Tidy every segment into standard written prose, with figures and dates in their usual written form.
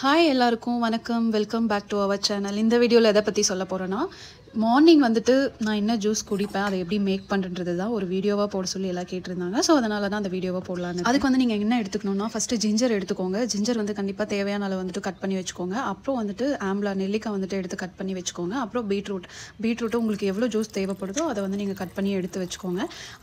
Hi எல்லாருக்கும் வணக்கம். Welcome back to our channel. இந்த வீடியோவில் எதை பற்றி சொல்ல போகிறேன்னா, மார்னிங் வந்துட்டு நான் என்ன ஜூஸ் குடிப்பேன், அதை எப்படி மேக் பண்ணுறது தான் ஒரு வீடியோவாக போட சொல்லி எல்லாம் கேட்டிருந்தாங்க. ஸோ அதனால தான் அந்த வீடியோவாக போடலான்னு. அதுக்கு வந்து நீங்கள் என்ன எடுத்துக்கணும்னா, ஃபஸ்ட்டு ஜிஞ்சர் எடுத்துக்கோங்க. ஜிஞ்சர் வந்து கண்டிப்பாக தேவையான அளவு வந்துட்டு கட் பண்ணி வச்சுக்கோங்க. அப்புறம் வந்துட்டு ஆம்லா நெல்லிக்காய் வந்துட்டு எடுத்து கட் பண்ணி வச்சுக்கோங்க. அப்புறம் பீட்ரூட்டு உங்களுக்கு எவ்வளோ ஜூஸ் தேவைப்படுதோ அதை வந்து நீங்கள் கட் பண்ணி எடுத்து வச்சுக்கோங்க.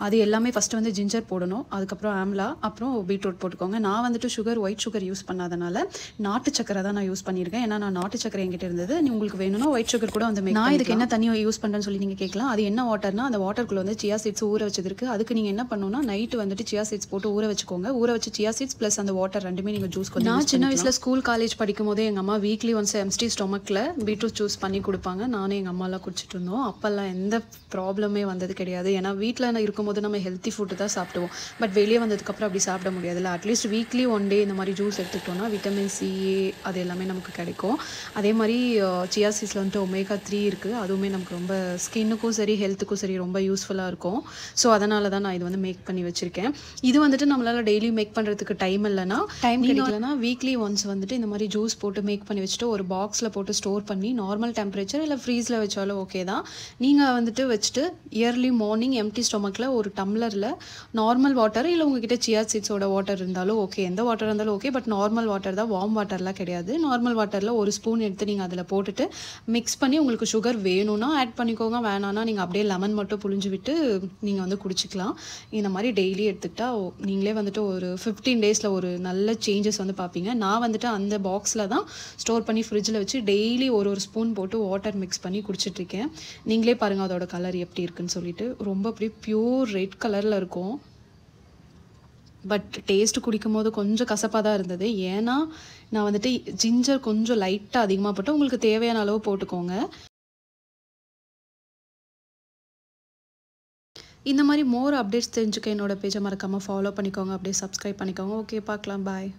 அது எல்லாமே ஃபஸ்ட்டு வந்து ஜிஞ்சர் போடணும், அதுக்கப்புறம் ஆம்லா, அப்புறம் பீட்ரூட் போட்டுக்கோங்க. நான் வந்துட்டு ஒயிட் சுகர் யூஸ் பண்ணாதனால நாட்டு சக்கரை தான் நான் யூஸ் பண்ணியிருக்கேன். ஏன்னா நான் நாட்டு சக்கரை என்கிட்ட இருந்தது. உங்களுக்கு வேணும்னா ஒயிட் சுகர் கூட வந்து நான் இதுக்கு என்ன தண்ணி யூஸ் பண்ணுறேன்னு சொல்லி நீங்கள் கேட்கலாம். அது என்ன வாட்டர்னா, அந்த வாட்டருக்குள்ள வந்து சியா சீட்ஸ் ஊற வச்சதுருக்கு. அதுக்கு நீங்கள் என்ன பண்ணணும்னா, நைட்டு வந்துட்டு சியா சீட்ஸ் போட்டு ஊற வச்சுக்கோங்க. ஊற வச்சு சியா சீட்ஸ் ப்ளஸ் அந்த வாட்டர் ரெண்டுமே நீங்கள் ஜூஸ் கொஞ்சம். நான் சின்ன வயசில் ஸ்கூல் காலேஜ் படிக்கும் போதே எங்கள் அம்மா வீக்லி ஒன்ஸ் எம்டி ஸ்டொமக்கில் பீட்ரூட் ஜூஸ் பண்ணி கொடுப்பாங்க. நானும் எங்கள் அம்மாலாம் குடிச்சிட்டு இருந்தோம். அப்போல்லாம் எந்த ப்ராப்ளமே வந்தது கிடையாது. ஏன்னா வீட்டில் இருக்கும்போது நம்ம ஹெல்த்தி ஃபுட்டு தான் சாப்பிடுவோம். பட் வெளியே வந்ததுக்கப்புறம் அப்படி சாப்பிட முடியாதுல்ல. அட்லீஸ்ட் வீக்லி ஒன் டே இந்த மாதிரி ஜூஸ் எடுத்துக்கிட்டோம்னா விட்டமின் சி, அது எல்லாமே நமக்கு கிடைக்கும். அதே மாதிரி சியா சீட்ஸில் வந்துட்டு ஒமேகா 3 இருக்குது. அதுவுமே நமக்கு ரொம்ப ஸ்கின்னுக்கும் சரி ஹெல்த்துக்கும் சரி ரொம்ப யூஸ்ஃபுல்லாக இருக்கும். ஸோ அதனால தான் நான் இது வந்து மேக் பண்ணி வச்சுருக்கேன். இது வந்துட்டு நம்மளால் டெய்லி மேக் பண்ணுறதுக்கு டைம் கிடைக்கலனா வீக்லி ஒன்ஸ் வந்துட்டு இந்த மாதிரி ஜூஸ் போட்டு மேக் பண்ணி வச்சுட்டு ஒரு பாக்ஸில் போட்டு ஸ்டோர் பண்ணி நார்மல் டெம்பரேச்சர் இல்லை ஃப்ரீஸில் வச்சாலும் ஓகே தான். நீங்கள் வந்துட்டு வச்சுட்டு இயர்லி மார்னிங் எம்டி ஸ்டொமக்கில் ஒரு டம்ளரில் நார்மல் வாட்டர் இல்லை உங்ககிட்ட சியா சீட்ஸோட வாட்டர் இருந்தாலும் ஓகே, எந்த வாட்டர் இருந்தாலும் ஓகே, பட் நார்மல் வாட்டர் தான், வார்ம் வாட்டர்லாம் கிடையாது. நார்மல் வாட்டரில் ஒரு ஸ்பூன் எடுத்து நீங்கள் அதில் போட்டுட்டு மிக்ஸ் பண்ணி உங்களுக்கு சுகர் வேணும்னா ஆட் பண்ணிக்கோங்க, வேணான்னா நீங்கள் அப்படியே லெமன் மட்டும் புழிஞ்சு விட்டு நீங்கள் வந்து குடிச்சிக்கலாம். இந்த மாதிரி டெய்லி எடுத்துக்கிட்டா நீங்களே வந்துட்டு ஒரு 15 டேஸில் ஒரு நல்ல சேஞ்சஸ் வந்து பார்ப்பீங்க. நான் வந்துட்டு அந்த பாக்ஸில் தான் ஸ்டோர் பண்ணி ஃப்ரிட்ஜில் வச்சு டெய்லி ஒரு ஸ்பூன் போட்டு வாட்டர் மிக்ஸ் பண்ணி குடிச்சிட்ருக்கேன். நீங்களே பாருங்கள் அதோட கலர் எப்படி இருக்குன்னு சொல்லிட்டு. ரொம்ப அப்படியே பியூர் ரெட் கலரில் இருக்கும். பட் டேஸ்ட்டு குடிக்கும் போது கொஞ்சம் கசப்பாக தான் இருந்தது. ஏன்னா நான் வந்துட்டு ஜிஞ்சர் கொஞ்சம் லைட்டாக அதிகமாக போட்டு உங்களுக்கு தேவையான அளவு போட்டுக்கோங்க. இந்த மாதிரி மோர் அப்டேட்ஸ் தெரிஞ்சுக்க என்னோட பேஜை மறக்காமல் ஃபாலோ பண்ணிக்கோங்க, அப்படியே சப்ஸ்கிரைப் பண்ணிக்கோங்க. ஓகே, பார்க்கலாம். பாய்.